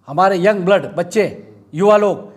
हमारे young blood बच्चे, युवा लोग,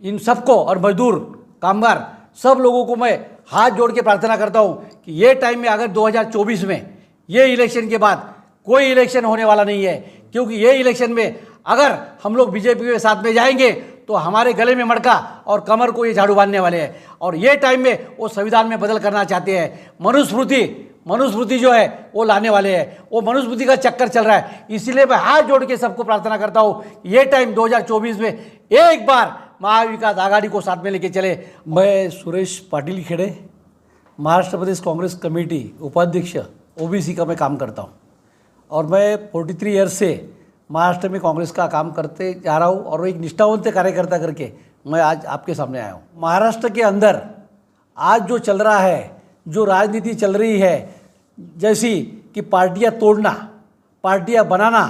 इन सबको और मजदूर, कामगार, सब लोगों को मैं हाथ जोड़ के प्रार्थना करता हूँ कि ये टाइम में अगर 2024 में ये इलेक्शन के बाद कोई इलेक्शन होने वाला नहीं है, क्योंकि ये इलेक्शन में अगर हम लोग बीजेपी के साथ में जाएंगे तो हमारे गले में मटका और कमर को ये झाड़ू बांधने वाले हैं। और ये टाइम में वो संविधान में बदल करना चाहते हैं, मनुस्मृति जो है वो लाने वाले हैं। वो मनुस्मृति का चक्कर चल रहा है। इसीलिए मैं हाथ जोड़ के सबको प्रार्थना करता हूँ ये टाइम 2024 में एक बार महाविकास आघाड़ी को साथ में लेके चले। मैं सुरेश पाटिल खेड़े, महाराष्ट्र प्रदेश कांग्रेस कमेटी उपाध्यक्ष ओबीसी का मैं काम करता हूँ और मैं 43 ईयर्स से महाराष्ट्र में कांग्रेस का काम करते जा रहा हूँ और एक निष्ठावंत कार्यकर्ता करके मैं आज आपके सामने आया हूँ। महाराष्ट्र के अंदर आज जो चल रहा है, जो राजनीति चल रही है, जैसी कि पार्टियाँ तोड़ना, पार्टियाँ बनाना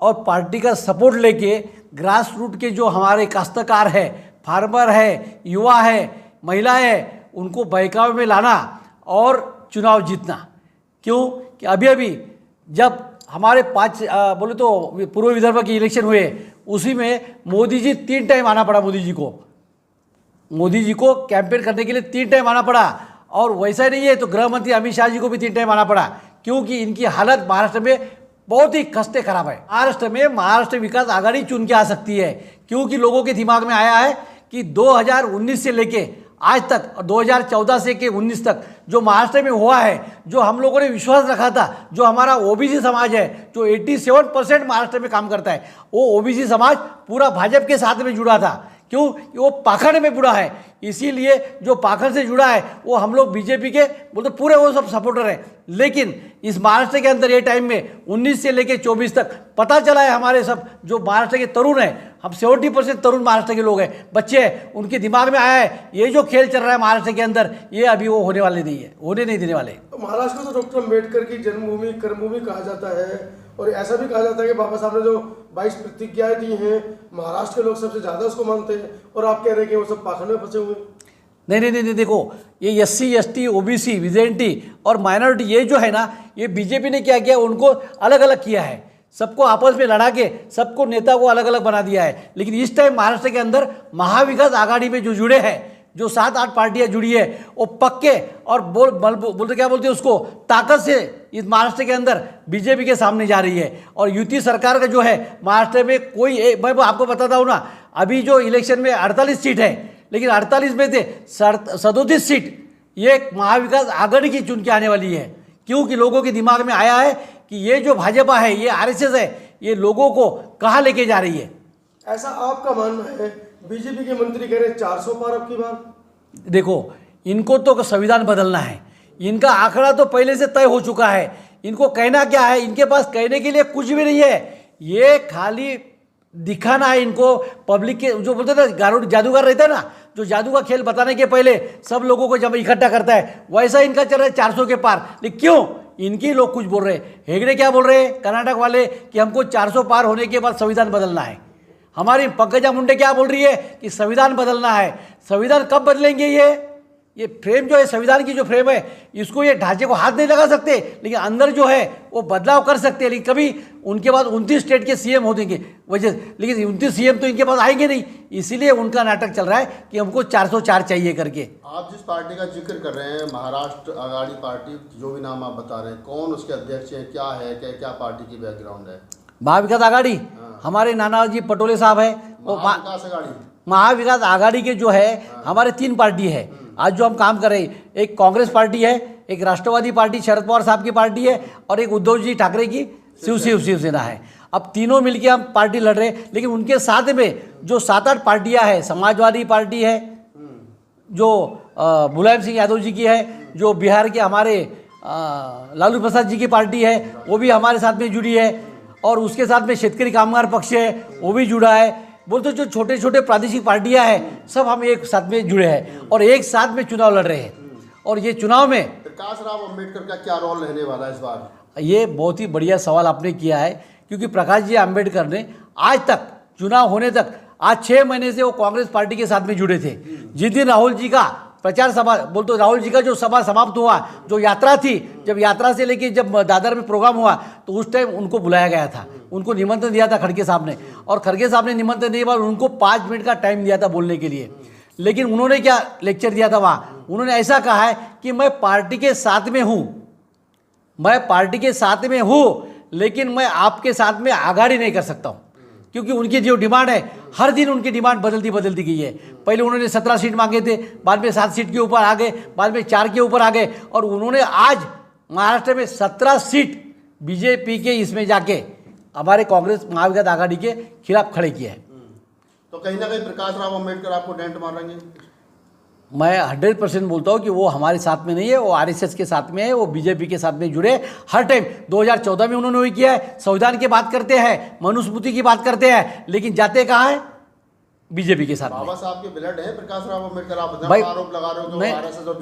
और पार्टी का सपोर्ट लेके ग्रास रूट के जो हमारे काश्तकार है, फार्मर है, युवा है, महिलाएं है, उनको बहकावे में लाना और चुनाव जीतना। क्यों कि अभी जब हमारे 5 बोले तो पूर्व विदर्भ के इलेक्शन हुए, उसी में मोदी जी 3 टाइम आना पड़ा। मोदी जी को कैंपेन करने के लिए 3 टाइम आना पड़ा। और वैसा नहीं है तो गृह मंत्री अमित शाह जी को भी 3 टाइम आना पड़ा, क्योंकि इनकी हालत महाराष्ट्र में बहुत ही खस्ते खराब है। महाराष्ट्र विकास आघाड़ी चुन के आ सकती है, क्योंकि लोगों के दिमाग में आया है कि 2019 से लेके आज तक और 2014 से के 19 तक जो महाराष्ट्र में हुआ है, जो हम लोगों ने विश्वास रखा था, जो हमारा ओबीसी समाज है, जो 87% महाराष्ट्र में काम करता है, वो ओबीसी समाज पूरा भाजपा के साथ में जुड़ा था। क्यों? वो पाखंड में जुड़ा है। इसीलिए जो पाखंड से जुड़ा है वो हम लोग बीजेपी के बोलते पूरे वो सब सपोर्टर हैं। लेकिन इस महाराष्ट्र के अंदर ये टाइम में 19 से लेकर 24 तक पता चला है, हमारे सब जो महाराष्ट्र के तरुण हैं, हम 70% तरुण महाराष्ट्र के लोग हैं, बच्चे हैं, उनके दिमाग में आया है ये जो खेल चल रहा है महाराष्ट्र के अंदर, ये अभी वो होने वाले नहीं है, होने नहीं देने वाले। तो महाराष्ट्र को तो डॉक्टर अम्बेडकर की जन्मभूमि, कर्मभूमि कहा जाता है और ऐसा भी कहा जाता है कि बाबा साहब ने जो 22 प्रतिज्ञाएं दी हैं, महाराष्ट्र के लोग सबसे ज़्यादा उसको मानते हैं, और आप कह रहे हैं कि वो सब पाखंड में फंसे हुए हैं। नहीं, देखो ये SC ST OBC विजेंटी और माइनॉरिटी ये जो है ना, ये बीजेपी ने क्या किया, उनको अलग अलग किया है, सबको आपस में लड़ा के सबको नेता को अलग अलग बना दिया है। लेकिन इस टाइम महाराष्ट्र के अंदर महाविकास आघाड़ी में जो जुड़े हैं, जो 7-8 पार्टियां जुड़ी है, वो पक्के और बोलते क्या बोलते हैं उसको, ताकत से इस महाराष्ट्र के अंदर बीजेपी के सामने जा रही है। और युति सरकार का जो है महाराष्ट्र में कोई मैं आपको बताता हूँ ना, अभी जो इलेक्शन में 48 सीट है, लेकिन 48 में से 37 सीट ये महाविकास आघाड़ी की चुन के आने वाली है। क्योंकि लोगों के दिमाग में आया है कि ये जो भाजपा है, ये RSS है, ये लोगों को कहाँ लेके जा रही है। ऐसा आपका मानना है? बीजेपी के मंत्री कह रहे हैं 400 पार अब की बार। देखो, इनको तो संविधान बदलना है, इनका आंकड़ा तो पहले से तय हो चुका है। इनको कहना क्या है, इनके पास कहने के लिए कुछ भी नहीं है, ये खाली दिखाना है इनको। पब्लिक के जो बोलते हैं ना जादूगर रहता है ना, जो जादू का खेल बताने के पहले सब लोगों को जब इकट्ठा करता है, वैसा इनका चल रहा है 400 के पार। लेकिन क्यों? इनके लोग कुछ बोल रहे हैं। हेगड़े क्या बोल रहे हैं, कर्नाटक वाले, कि हमको 400 पार होने के बाद संविधान बदलना है। हमारी पंकजा मुंडे क्या बोल रही है कि संविधान बदलना है। संविधान कब बदलेंगे? ये फ्रेम जो है, संविधान की जो फ्रेम है, इसको ये ढांचे को हाथ नहीं लगा सकते, लेकिन अंदर जो है वो बदलाव कर सकते हैं। लेकिन कभी उनके बाद 29 स्टेट के CM हो देंगे वजह, लेकिन 29 CM तो इनके पास आएंगे नहीं। इसीलिए उनका नाटक चल रहा है कि हमको 404 चाहिए करके। आप जिस पार्टी का जिक्र कर रहे हैं, महाराष्ट्र आघाड़ी पार्टी, जो भी नाम आप बता रहे हैं, कौन उसके अध्यक्ष हैं, क्या है, क्या पार्टी की बैकग्राउंड है? महाविकास आघाड़ी हमारे नानाजी पटोले साहब है। महाविकास आघाड़ी के जो है हमारे 3 पार्टी है आज जो हम काम कर रहे हैं। एक कांग्रेस पार्टी है, एक राष्ट्रवादी पार्टी शरद पवार साहब की पार्टी है, और एक उद्धव जी ठाकरे की शिवसेना है। अब तीनों मिलके हम पार्टी लड़ रहे हैं। लेकिन उनके साथ में जो 7-8 पार्टियां हैं, समाजवादी पार्टी है, जो मुलायम सिंह यादव जी की है, जो बिहार के हमारे लालू प्रसाद जी की पार्टी है, वो भी हमारे साथ में जुड़ी है, और उसके साथ में शेतकरी कामगार पक्ष है, वो भी जुड़ा है। बोलते जो छोटे छोटे प्रादेशिक पार्टियां हैं, सब हम एक साथ में जुड़े हैं और एक साथ में चुनाव लड़ रहे हैं। और ये चुनाव में प्रकाश राव अम्बेडकर का क्या रोल रहने वाला है इस बार? ये बहुत ही बढ़िया सवाल आपने किया है, क्योंकि प्रकाश जी अम्बेडकर ने आज तक चुनाव होने तक आज 6 महीने से वो कांग्रेस पार्टी के साथ में जुड़े थे। जिस दिन राहुल जी का प्रचार सभा बोल तो राहुल जी का जो सभा समाप्त हुआ, जो यात्रा थी, जब यात्रा से लेके जब दादर में प्रोग्राम हुआ तो उस टाइम उनको बुलाया गया था, उनको निमंत्रण दिया था खड़गे साहब ने, और खड़गे साहब ने निमंत्रण देने के बाद उनको 5 मिनट का टाइम दिया था बोलने के लिए। लेकिन उन्होंने क्या लेक्चर दिया था वहाँ, उन्होंने ऐसा कहा है कि मैं पार्टी के साथ में हूँ, मैं पार्टी के साथ में हूँ, लेकिन मैं आपके साथ में आगाड़ी नहीं कर सकता हूँ, क्योंकि उनकी जो डिमांड है हर दिन उनकी डिमांड बदलती गई है। पहले उन्होंने 17 सीट मांगे थे, बाद में 7 सीट के ऊपर आ गए, बाद में 4 के ऊपर आ गए, और उन्होंने आज महाराष्ट्र में 17 सीट बीजेपी के इसमें जाके हमारे कांग्रेस महाविकास आघाड़ी के खिलाफ खड़े किए हैं। तो कहीं ना कहीं प्रकाश राव अम्बेडकर आपको डेंट मारेंगे? मैं 100% बोलता हूँ कि वो हमारे साथ में नहीं है, वो आरएसएस के साथ में है, वो बीजेपी के साथ में जुड़े हर टाइम। 2014 में उन्होंने वही किया है, संविधान की बात करते हैं, मनुस्मृति की बात करते हैं, लेकिन जाते कहाँ हैं? बीजेपी के साथ में। बाबा साहब के ब्लड है प्रकाश राव अम्बेडकर, आप भाई आरोप लगा रहे हो तो आरएसएस और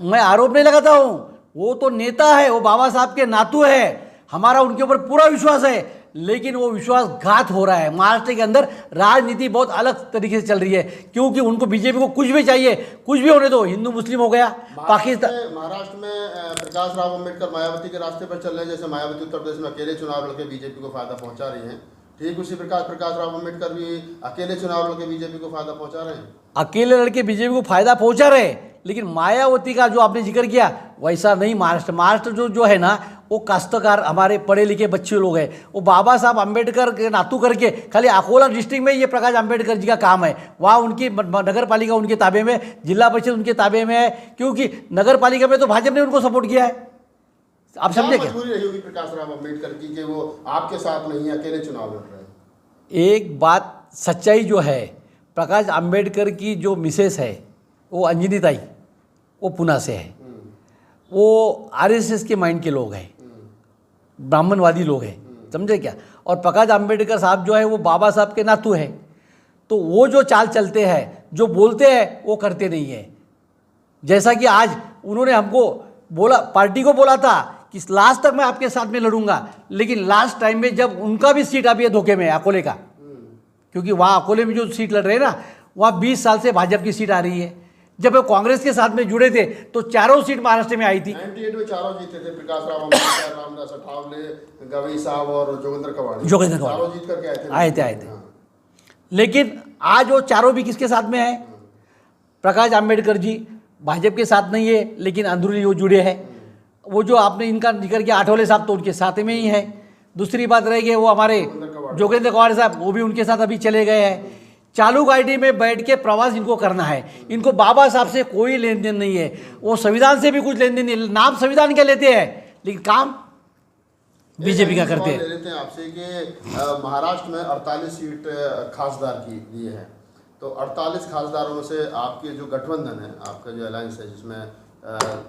मैं आरोप नहीं लगाता हूँ, वो तो नेता है, वो बाबा साहब के नातू है, हमारा उनके ऊपर पूरा विश्वास है, लेकिन वो विश्वासघात हो रहा है। महाराष्ट्र के अंदर राजनीति बहुत अलग तरीके से चल रही है, क्योंकि उनको बीजेपी को कुछ भी चाहिए, कुछ भी होने दो, हिंदू मुस्लिम हो गया, पाकिस्तान। महाराष्ट्र में प्रकाश राव अम्बेडकर मायावती के रास्ते पर चल रहे हैं, जैसे मायावती उत्तर प्रदेश में अकेले चुनाव लड़के बीजेपी को फायदा पहुंचा रही हैं, ठीक उसी प्रकार प्रकाश राव अम्बेडकर भी अकेले चुनाव लड़के बीजेपी को फायदा पहुंचा रहे हैं। अकेले लड़के बीजेपी को फायदा पहुंचा रहे, लेकिन मायावती का जो आपने जिक्र किया वैसा नहीं। महाराष्ट्र जो है ना, वो काश्तकार हमारे पढ़े लिखे बच्चे लोग हैं, वो बाबा साहब अम्बेडकर के नातू करके, खाली अकोला डिस्ट्रिक्ट में ये प्रकाश अम्बेडकर जी का काम है, वहाँ उनकी नगर पालिका उनके ताबे में, जिला परिषद उनके ताबे में है, क्योंकि नगर पालिका में तो भाजपा ने उनको सपोर्ट किया है। आप समझे क्या मजबूरी रही होगी प्रकाश राव अम्बेडकर की कि वो आपके साथ नहीं, अकेले चुनाव लड़ रहे हैं? एक बात सच्चाई जो है, प्रकाश अम्बेडकर की जो मिसेस है वो अंजनी ताई, वो पुणे से है, वो आरएसएस के माइंड के लोग हैं, ब्राह्मणवादी लोग हैं, समझे क्या। और प्रकाश अम्बेडकर साहब जो है वो बाबा साहब के नातू है, तो वो जो चाल चलते हैं, जो बोलते हैं वो करते नहीं है। जैसा कि आज उन्होंने हमको बोला, पार्टी को बोला था कि लास्ट तक मैं आपके साथ में लड़ूंगा, लेकिन लास्ट टाइम में जब उनका भी सीट अभी धोखे में है अकोले का, क्योंकि वहाँ अकोले में जो सीट लड़ रहे हैं ना, वहाँ 20 साल से भाजपा की सीट आ रही है। जब वो कांग्रेस के साथ में जुड़े थे तो चारों सीट महाराष्ट्र में आई थी। 98 में चारों जीते थे, प्रकाश राव अम्बेडकर, रामदास अठावले, गवई साहब और जोगेंद्र कवाड़ी, चारों जीत करके आए थे। लेकिन आज वो चारों भी किसके साथ में है? प्रकाश अम्बेडकर जी भाजपा के साथ नहीं है, लेकिन अंदरूनी वो जुड़े हैं। वो जो आपने इनका जिक्र किया आठवले साहब, तो उनके साथ में ही है। दूसरी बात रह गई वो हमारे जोगेंद्र कवाड़ी साहब, वो भी उनके साथ अभी चले गए हैं। चालू गाड़ी में बैठ के प्रवास इनको करना है, इनको बाबा साहब से कोई लेन देन नहीं है, वो संविधान से भी कुछ लेन देन नहीं। नाम संविधान के लेते हैं, लेकिन काम बीजेपी का करते हैं। ले लेते हैं आपसे कि महाराष्ट्र में 48 सीट खासदार की दी है, तो 48 खासदारों में से आपके जो गठबंधन है, आपका जो अलायंस है, जिसमें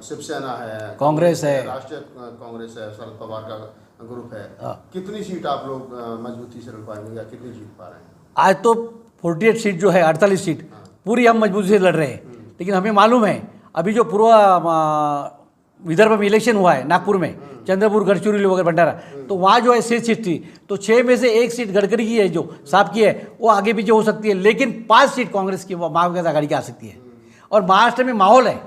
शिवसेना है, कांग्रेस है, राष्ट्रीय कांग्रेस है, शरद पवार का ग्रुप है, कितनी सीट आप लोग मजबूती से लड़ पाएंगे या कितनी जीत पा रहे हैं? आज तो 48 सीट जो है, 48 सीट पूरी हम मजबूती से लड़ रहे हैं, लेकिन हमें मालूम है अभी जो पूर्व विदर्भ में इलेक्शन हुआ है नागपुर में, चंद्रपुर, गढ़चिरौली वगैरह भंडारा, तो वहाँ जो है 6 सीट थी, तो 6 में से 1 सीट गडकरी की है, जो साहब की है, वो आगे पीछे हो सकती है, लेकिन 5 सीट कांग्रेस की महाविकास आघाड़ी की आ सकती है। और महाराष्ट्र में माहौल है,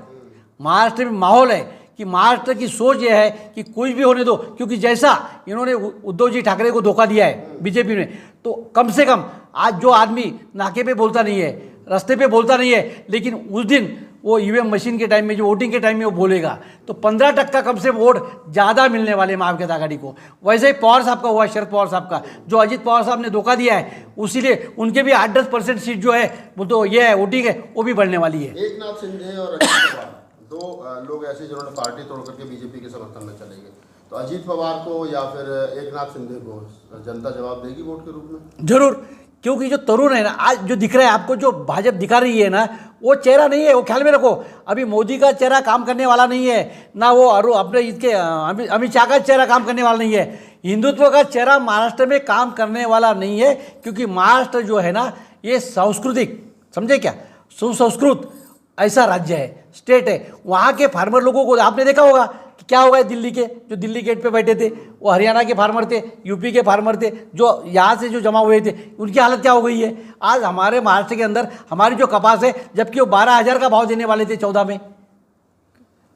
महाराष्ट्र में माहौल है कि महाराष्ट्र की सोच ये है कि कुछ भी होने दो, क्योंकि जैसा इन्होंने उद्धव जी ठाकरे को धोखा दिया है बीजेपी ने, तो कम से कम आज जो आदमी नाके पे बोलता नहीं है, रास्ते पे बोलता नहीं है, लेकिन उस दिन वो ईवीएम मशीन के टाइम में, जो वोटिंग के टाइम में वो बोलेगा, तो 15% कम से वोट ज़्यादा मिलने वाले महाविकास आघाड़ी को। वैसे ही पवार साहब का हुआ, शरद पवार साहब का, जो अजित पवार साहब ने धोखा दिया है, उसीलिए उनके भी 8-10% सीट जो है वो तो ये है वोटिंग है, वो भी बढ़ने वाली है। एकनाथ शिंदे और अजित पवार दो लोग ऐसे जिन्होंने पार्टी तोड़ करके बीजेपी के समर्थन में चले गए, तो अजित पवार को या फिर एकनाथ शिंदे को जनता जवाब देगी वोट के रूप में? जरूर, क्योंकि जो तरुण है ना, आज जो दिख रहा है आपको, जो भाजपा दिखा रही है ना, वो चेहरा नहीं है, वो ख्याल में रखो। अभी मोदी का चेहरा काम करने वाला नहीं है ना, वो और अपने इसके अमित शाह का चेहरा काम करने वाला नहीं है। हिंदुत्व का चेहरा महाराष्ट्र में काम करने वाला नहीं है, क्योंकि महाराष्ट्र जो है ना, ये सांस्कृतिक, समझे क्या, सुसंस्कृत ऐसा राज्य है, स्टेट है। वहाँ के फार्मर लोगों को आपने देखा होगा क्या हो गया दिल्ली के जो दिल्ली गेट पे बैठे थे, वो हरियाणा के फार्मर थे, यूपी के फार्मर थे, जो यहाँ से जो जमा हुए थे, उनकी हालत क्या हो गई है। आज हमारे महाराष्ट्र के अंदर हमारी जो कपास है, जबकि वो 12,000 का भाव देने वाले थे 14 में,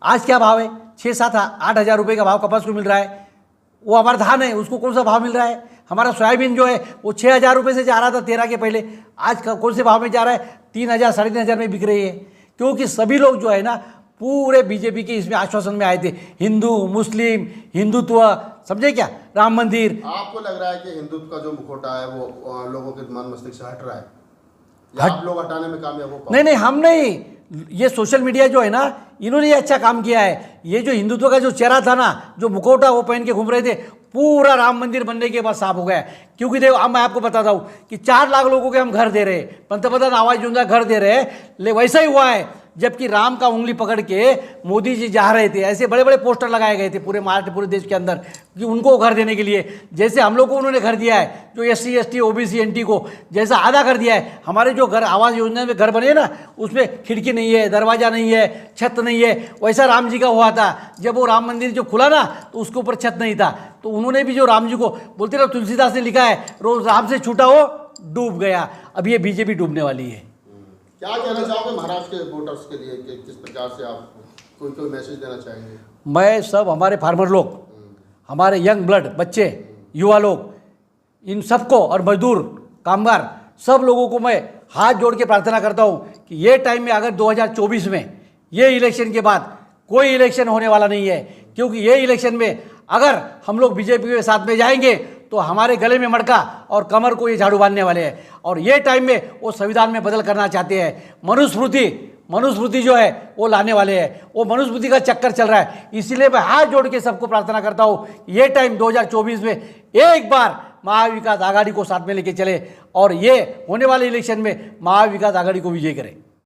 आज क्या भाव है? 6-7-8 हज़ार रुपये का भाव कपास को मिल रहा है। वो हमारा धान है, उसको कौन सा भाव मिल रहा है? हमारा सोयाबीन जो है वो 6,000 रुपये से जा रहा था 13 के पहले, आज कौन से भाव में जा रहा है? 3,000 3,500 में बिक रही है। क्योंकि सभी लोग जो है ना पूरे बीजेपी के इसमें आश्वासन में आए थे, हिंदू मुस्लिम हिंदुत्व, समझे क्या, राम मंदिर। आपको लग रहा है कि हिंदुत्व का जो मुखौटा है वो लोगों के मन मस्तिष्क से हट रहा है, या आप लोग हटाने में कामयाब हो पाए? नहीं, हम नहीं, ये सोशल मीडिया जो है ना, इन्होंने ये अच्छा काम किया है। ये जो हिंदुत्व का जो चेहरा था ना, जो मुखौटा वो पहन के घूम रहे थे, पूरा राम मंदिर बनने के बाद साफ हो गया। क्योंकि देखो, अब मैं आपको बताता हूँ कि 4 लाख लोगों के हम घर दे रहे हैं, पंतप्रधान आवास योजना घर दे रहे हैं, ले वैसा ही हुआ है। जबकि राम का उंगली पकड़ के मोदी जी जा रहे थे, ऐसे बड़े बड़े पोस्टर लगाए गए थे पूरे महाराष्ट्र, पूरे देश के अंदर, कि उनको घर देने के लिए। जैसे हम लोग को उन्होंने घर दिया है, जो SC ST OBC NT को जैसा आधा कर दिया है, हमारे जो घर आवास योजना में घर बने ना, उसमें खिड़की नहीं है, दरवाजा नहीं है, छत नहीं है, वैसा राम जी का हुआ था। जब वो राम मंदिर जो खुला ना, तो उसके ऊपर छत नहीं था, तो उन्होंने भी जो राम जी को बोलते ना, तुलसीदास ने लिखा है, रोज राम से छूटा हो डूब गया। अब ये बीजेपी डूबने वाली है। क्या कहना चाहोगे महाराष्ट्र के वोटर्स के लिए कि किस प्रकार से आप कोई मैसेज देना चाहेंगे? मैं सब हमारे फार्मर लोग, हमारे यंग ब्लड बच्चे, युवा लोग, इन सबको, और मजदूर कामगार सब लोगों को मैं हाथ जोड़ के प्रार्थना करता हूँ कि ये टाइम में अगर 2024 में ये इलेक्शन के बाद कोई इलेक्शन होने वाला नहीं है, क्योंकि ये इलेक्शन में अगर हम लोग बीजेपी के साथ में जाएंगे तो हमारे गले में मटका और कमर को ये झाड़ू बांधने वाले हैं। और ये टाइम में वो संविधान में बदल करना चाहते हैं, मनुस्मृति जो है वो लाने वाले हैं। वो मनुस्मृति का चक्कर चल रहा है, इसीलिए मैं हाथ जोड़ के सबको प्रार्थना करता हूँ ये टाइम 2024 में एक बार महाविकास आघाड़ी को साथ में लेके चले और ये होने वाले इलेक्शन में महाविकास आघाड़ी को विजय करें।